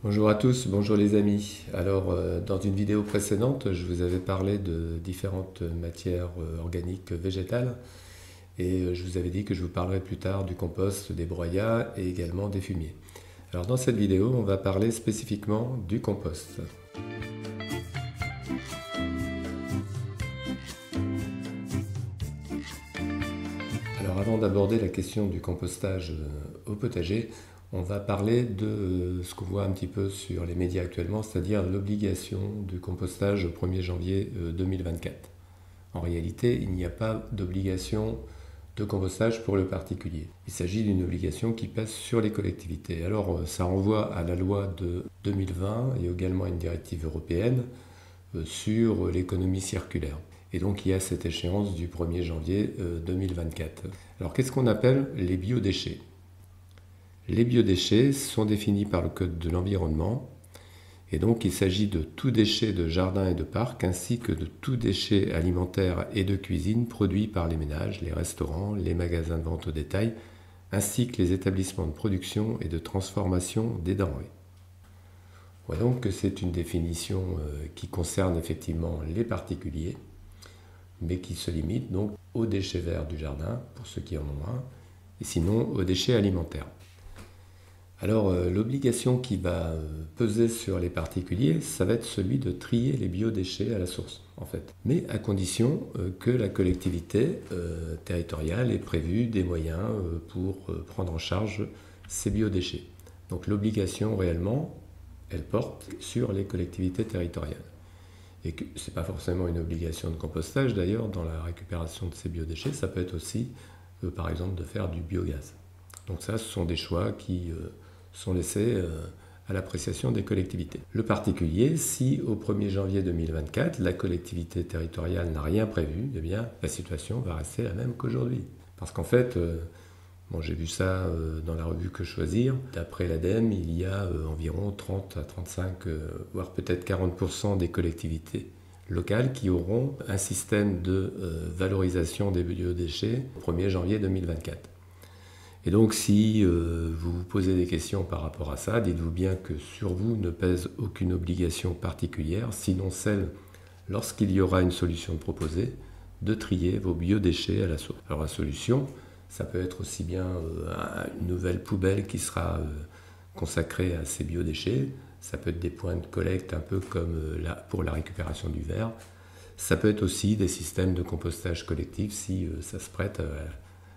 Bonjour à tous, bonjour les amis. Alors, dans une vidéo précédente, je vous avais parlé de différentes matières organiques végétales et je vous avais dit que je vous parlerai plus tard du compost, des broyats et également des fumiers. Alors, dans cette vidéo, on va parler spécifiquement du compost. Alors, avant d'aborder la question du compostage au potager, on va parler de ce qu'on voit un petit peu sur les médias actuellement, c'est-à-dire l'obligation du compostage au 1er janvier 2024. En réalité, il n'y a pas d'obligation de compostage pour le particulier. Il s'agit d'une obligation qui pèse sur les collectivités. Alors, ça renvoie à la loi de 2020 et également à une directive européenne sur l'économie circulaire. Et donc, il y a cette échéance du 1er janvier 2024. Alors, qu'est-ce qu'on appelle les biodéchets ? Les biodéchets sont définis par le Code de l'environnement et donc il s'agit de tout déchet de jardin et de parc ainsi que de tout déchet alimentaire et de cuisine produit par les ménages, les restaurants, les magasins de vente au détail ainsi que les établissements de production et de transformation des denrées. On voit donc que c'est une définition qui concerne effectivement les particuliers mais qui se limite donc aux déchets verts du jardin pour ceux qui en ont un et sinon aux déchets alimentaires. Alors l'obligation qui va peser sur les particuliers, ça va être celui de trier les biodéchets à la source, en fait. Mais à condition que la collectivité territoriale ait prévu des moyens pour prendre en charge ces biodéchets. Donc l'obligation réellement, elle porte sur les collectivités territoriales. Et ce n'est pas forcément une obligation de compostage d'ailleurs dans la récupération de ces biodéchets, ça peut être aussi par exemple de faire du biogaz. Donc ça, ce sont des choix qui sont laissés à l'appréciation des collectivités. Le particulier, si au 1er janvier 2024, la collectivité territoriale n'a rien prévu, eh bien la situation va rester la même qu'aujourd'hui. Parce qu'en fait, j'ai vu ça dans la revue Que Choisir, d'après l'ADEME, il y a environ 30 à 35, voire peut-être 40% des collectivités locales qui auront un système de valorisation des biodéchets au 1er janvier 2024. Et donc si vous vous posez des questions par rapport à ça, dites-vous bien que sur vous ne pèse aucune obligation particulière, sinon celle, lorsqu'il y aura une solution proposée, de trier vos biodéchets à la source. Alors la solution, ça peut être aussi bien une nouvelle poubelle qui sera consacrée à ces biodéchets, ça peut être des points de collecte un peu comme pour la récupération du verre, ça peut être aussi des systèmes de compostage collectif si ça se prête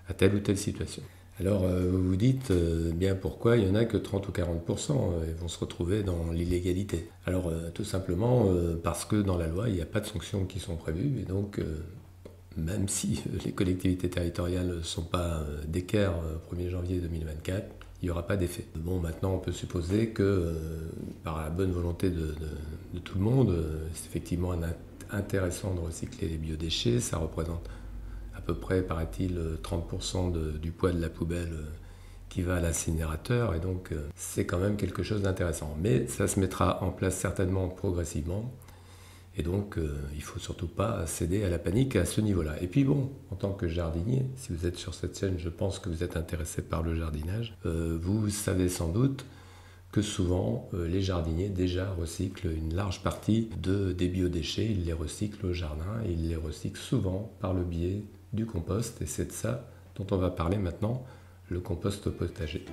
à telle ou telle situation. Alors vous vous dites bien pourquoi il n'y en a que 30 ou 40% et vont se retrouver dans l'illégalité. Alors tout simplement parce que dans la loi il n'y a pas de sanctions qui sont prévues et donc même si les collectivités territoriales ne sont pas d'équerre au 1er janvier 2024, il n'y aura pas d'effet. Bon, maintenant on peut supposer que par la bonne volonté de tout le monde, c'est effectivement intéressant de recycler les biodéchets, ça représente à peu près, paraît-il, 30% du poids de la poubelle qui va à l'incinérateur, et donc c'est quand même quelque chose d'intéressant. Mais ça se mettra en place certainement progressivement, et donc il ne faut surtout pas céder à la panique à ce niveau-là. Et puis bon, en tant que jardinier, si vous êtes sur cette chaîne, je pense que vous êtes intéressé par le jardinage, vous savez sans doute que souvent les jardiniers déjà recyclent une large partie des biodéchets, ils les recyclent au jardin, et ils les recyclent souvent par le biais du compost, et c'est de ça dont on va parler maintenant, le compost potager.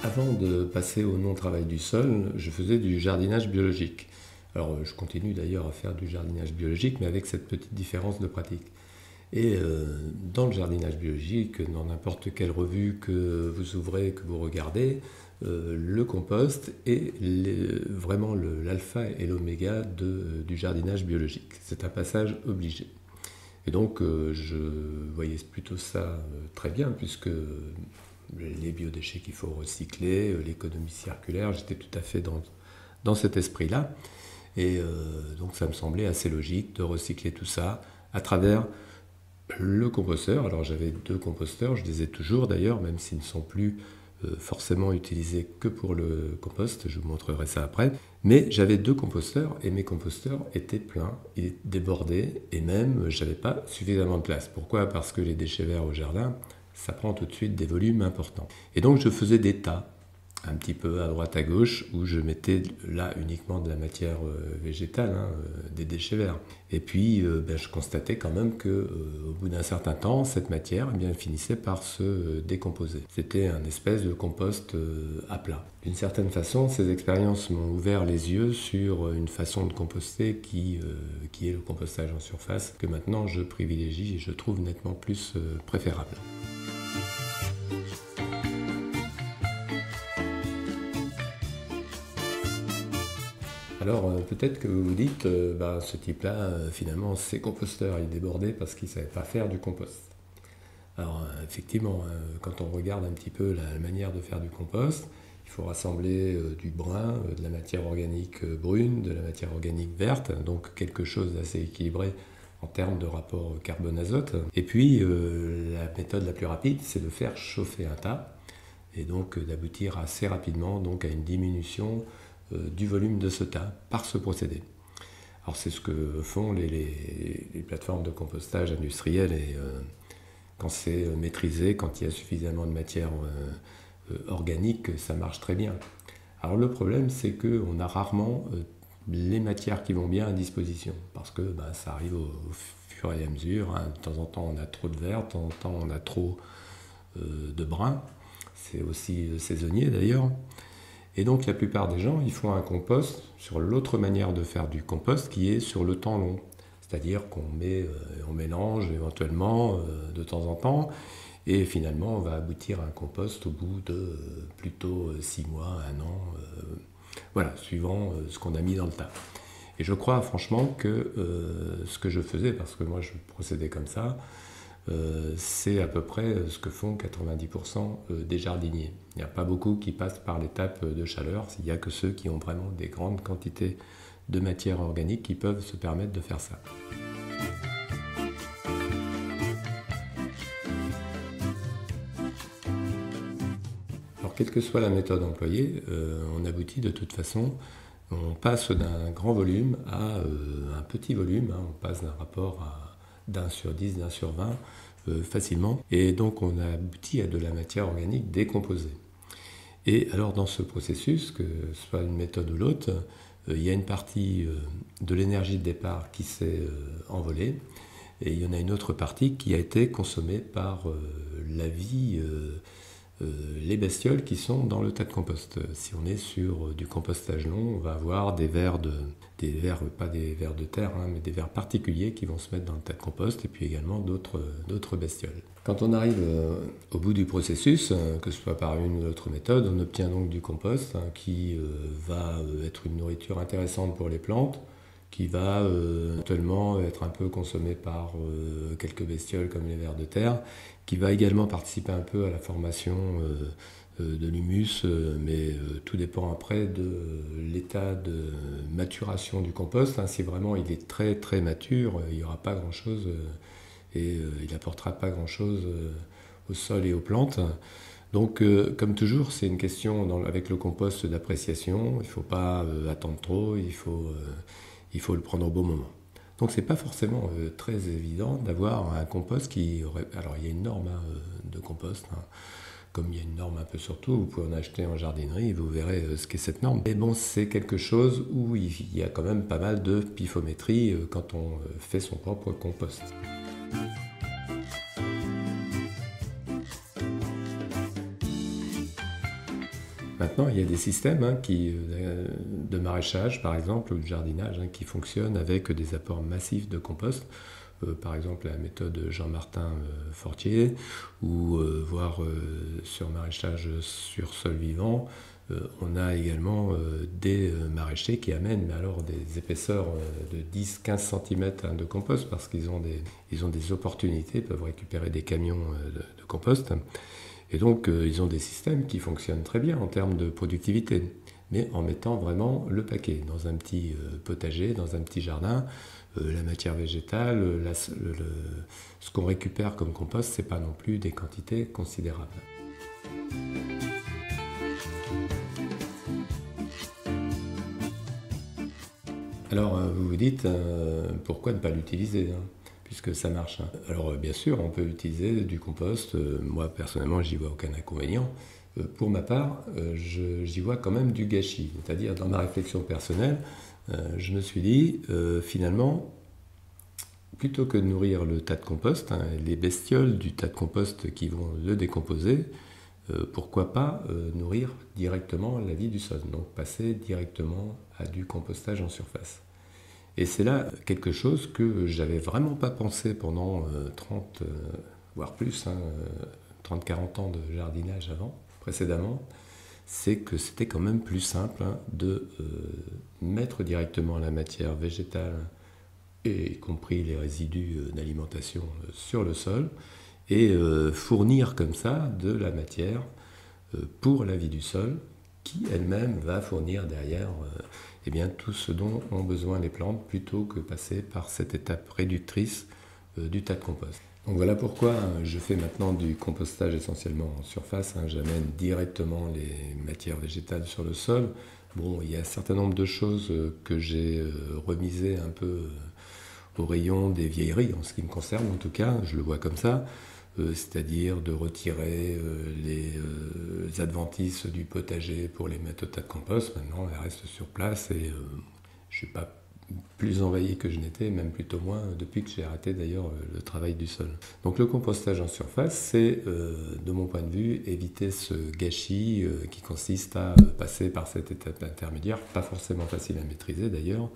Avant de passer au non-travail du sol, je faisais du jardinage biologique. Alors je continue d'ailleurs à faire du jardinage biologique, mais avec cette petite différence de pratique. Et dans le jardinage biologique, dans n'importe quelle revue que vous ouvrez, que vous regardez, le compost est vraiment l'alpha et l'oméga du jardinage biologique. C'est un passage obligé. Et donc je voyais plutôt ça très bien, puisque les biodéchets qu'il faut recycler, l'économie circulaire, j'étais tout à fait dans cet esprit-là. Et donc ça me semblait assez logique de recycler tout ça à travers le composteur. Alors j'avais 2 composteurs, je les ai toujours d'ailleurs, même s'ils ne sont plus forcément utilisé que pour le compost, je vous montrerai ça après. Mais j'avais 2 composteurs et mes composteurs étaient pleins, ils débordaient et même j'avais pas suffisamment de place. Pourquoi? Parce que les déchets verts au jardin, ça prend tout de suite des volumes importants. Et donc je faisais des tas, un petit peu à droite à gauche, où je mettais là uniquement de la matière végétale, des déchets verts. Et puis je constatais quand même que au bout d'un certain temps, cette matière elle finissait par se décomposer. C'était un espèce de compost à plat. D'une certaine façon, ces expériences m'ont ouvert les yeux sur une façon de composter qui est le compostage en surface, que maintenant je privilégie et je trouve nettement plus préférable. Alors peut-être que vous vous dites, ce type-là, finalement, c'est composteur, il débordait parce qu'il ne savait pas faire du compost. Alors effectivement, quand on regarde un petit peu la manière de faire du compost, il faut rassembler du brun, de la matière organique brune, de la matière organique verte, donc quelque chose d'assez équilibré en termes de rapport carbone-azote. Et puis la méthode la plus rapide, c'est de faire chauffer un tas, et donc d'aboutir assez rapidement donc, à une diminution du volume de ce tas par ce procédé. Alors c'est ce que font les plateformes de compostage industrielles et quand c'est maîtrisé, quand il y a suffisamment de matière organique, ça marche très bien. Alors le problème c'est qu'on a rarement les matières qui vont bien à disposition parce que ça arrive au fur et à mesure, de temps en temps on a trop de vert, de temps en temps on a trop de brun, c'est aussi saisonnier d'ailleurs. Et donc la plupart des gens, ils font un compost sur l'autre manière de faire du compost qui est sur le temps long. C'est-à-dire on mélange éventuellement de temps en temps et finalement on va aboutir à un compost au bout de plutôt 6 mois, 1 an, voilà, suivant ce qu'on a mis dans le tas. Et je crois franchement que ce que je faisais, parce que moi je procédais comme ça, c'est à peu près ce que font 90% des jardiniers. Il n'y a pas beaucoup qui passent par l'étape de chaleur, il n'y a que ceux qui ont vraiment des grandes quantités de matière organique qui peuvent se permettre de faire ça. Alors quelle que soit la méthode employée, on aboutit de toute façon, on passe d'un grand volume à un petit volume, on passe d'un rapport à d'1 sur 10, d'1 sur 20 facilement. Et donc on a abouti à de la matière organique décomposée. Et alors dans ce processus, que ce soit une méthode ou l'autre, il y a une partie de l'énergie de départ qui s'est envolée et il y en a une autre partie qui a été consommée par la vie, les bestioles qui sont dans le tas de compost. Si on est sur du compostage long, on va avoir des vers, pas des vers de terre, mais des vers particuliers qui vont se mettre dans le tas de compost et puis également d'autres bestioles. Quand on arrive au bout du processus, que ce soit par une ou l'autre méthode, on obtient donc du compost qui va être une nourriture intéressante pour les plantes, qui va éventuellement être un peu consommé par quelques bestioles comme les vers de terre, qui va également participer un peu à la formation de l'humus, mais tout dépend après de l'état de maturation du compost. Si vraiment il est très très mature, il n'y aura pas grand chose et il n'apportera pas grand chose au sol et aux plantes. Donc comme toujours, c'est une question avec le compost d'appréciation, il ne faut pas attendre trop, il faut le prendre au bon moment. Donc c'est pas forcément très évident d'avoir un compost qui aurait... Alors il y a une norme de compost, comme il y a une norme un peu sur tout, vous pouvez en acheter en jardinerie et vous verrez ce qu'est cette norme. Mais bon, c'est quelque chose où il y a quand même pas mal de pifométrie quand on fait son propre compost. Maintenant, il y a des systèmes de maraîchage, par exemple, ou de jardinage, qui fonctionnent avec des apports massifs de compost. Par exemple, la méthode Jean-Martin Fortier, ou voire sur maraîchage sur sol vivant. On a également des maraîchers qui amènent mais alors des épaisseurs de 10-15 cm de compost parce qu'ils ont des opportunités, peuvent récupérer des camions de compost. Et donc, ils ont des systèmes qui fonctionnent très bien en termes de productivité, mais en mettant vraiment le paquet dans un petit potager, dans un petit jardin. La matière végétale, ce qu'on récupère comme compost, ce n'est pas non plus des quantités considérables. Alors vous vous dites pourquoi ne pas l'utiliser hein, puisque ça marche. Hein. Alors bien sûr, on peut utiliser du compost. Moi personnellement, j'y vois aucun inconvénient. Pour ma part, j'y vois quand même du gâchis. C'est-à-dire dans ma réflexion personnelle, je me suis dit finalement, plutôt que de nourrir le tas de compost, hein, les bestioles du tas de compost qui vont le décomposer, pourquoi pas nourrir directement la vie du sol, donc passer directement à du compostage en surface. Et c'est là quelque chose que j'avais vraiment pas pensé pendant 30, voire plus, hein, 30-40 ans de jardinage précédemment, c'est que c'était quand même plus simple hein, de mettre directement la matière végétale, y compris les résidus d'alimentation, sur le sol, et fournir comme ça de la matière pour la vie du sol, qui elle-même va fournir derrière eh bien, tout ce dont ont besoin les plantes, plutôt que passer par cette étape réductrice du tas de compost. Donc voilà pourquoi je fais maintenant du compostage essentiellement en surface. Hein, j'amène directement les matières végétales sur le sol. Bon, il y a un certain nombre de choses que j'ai remisées un peu au rayon des vieilleries, en ce qui me concerne en tout cas, je le vois comme ça, c'est-à-dire de retirer les adventices du potager pour les mettre au tas de compost. Maintenant, elles restent sur place et je ne suis pas plus envahi que je n'étais, même plutôt moins, depuis que j'ai arrêté d'ailleurs le travail du sol. Donc le compostage en surface, c'est, de mon point de vue, éviter ce gâchis qui consiste à passer par cette étape intermédiaire, pas forcément facile à maîtriser d'ailleurs,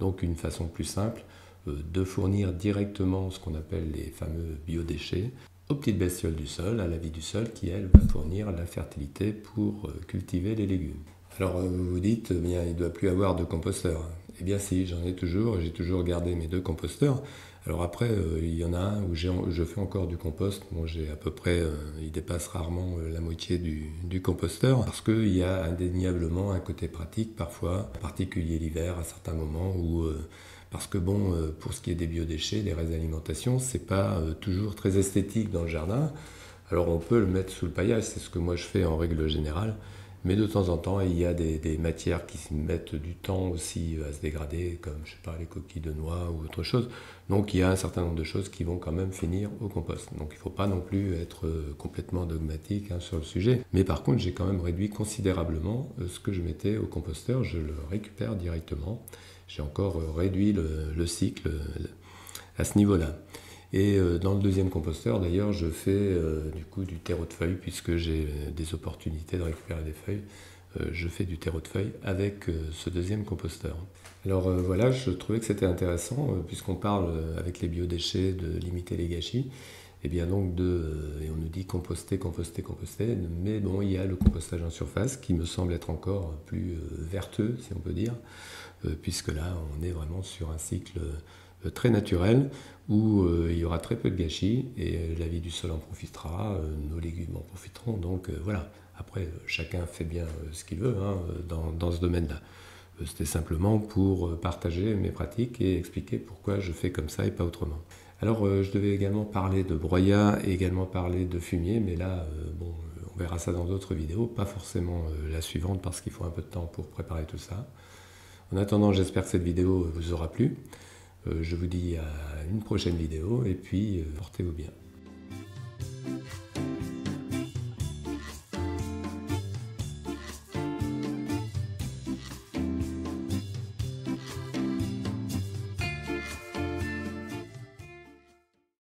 donc une façon plus simple de fournir directement ce qu'on appelle les fameux biodéchets aux petites bestioles du sol, à la vie du sol qui, elle, va fournir la fertilité pour cultiver les légumes. Alors vous vous dites, bien, il ne doit plus avoir de composteur. Eh bien si, j'en ai toujours, j'ai toujours gardé mes 2 composteurs. Alors après, il y en a un où je fais encore du compost. Bon, j'ai à peu près, il dépasse rarement la moitié du composteur, parce qu'il y a indéniablement un côté pratique parfois, en particulier l'hiver, à certains moments où... parce que bon, pour ce qui est des biodéchets, les restes d'alimentation, c'est pas toujours très esthétique dans le jardin. Alors on peut le mettre sous le paillage, c'est ce que moi je fais en règle générale. Mais de temps en temps, il y a des matières qui mettent du temps aussi à se dégrader, comme je sais pas, les coquilles de noix ou autre chose. Donc il y a un certain nombre de choses qui vont quand même finir au compost. Donc il ne faut pas non plus être complètement dogmatique hein, sur le sujet. Mais par contre, j'ai quand même réduit considérablement ce que je mettais au composteur. Je le récupère directement. J'ai encore réduit le cycle à ce niveau-là. Et dans le deuxième composteur, d'ailleurs, je fais du coup du terreau de feuilles, puisque j'ai des opportunités de récupérer des feuilles. Je fais du terreau de feuilles avec ce deuxième composteur. Alors voilà, je trouvais que c'était intéressant, puisqu'on parle avec les biodéchets de limiter les gâchis. Et bien donc, et on nous dit composter, composter, composter, mais bon, il y a le compostage en surface qui me semble être encore plus vertueux, si on peut dire, puisque là, on est vraiment sur un cycle très naturel où il y aura très peu de gâchis et la vie du sol en profitera, nos légumes en profiteront. Donc voilà, après chacun fait bien ce qu'il veut hein, dans ce domaine-là. C'était simplement pour partager mes pratiques et expliquer pourquoi je fais comme ça et pas autrement. Alors je devais également parler de broyat et également parler de fumier, mais là bon, on verra ça dans d'autres vidéos, pas forcément la suivante parce qu'il faut un peu de temps pour préparer tout ça. En attendant, j'espère que cette vidéo vous aura plu. Je vous dis à une prochaine vidéo et puis portez-vous bien.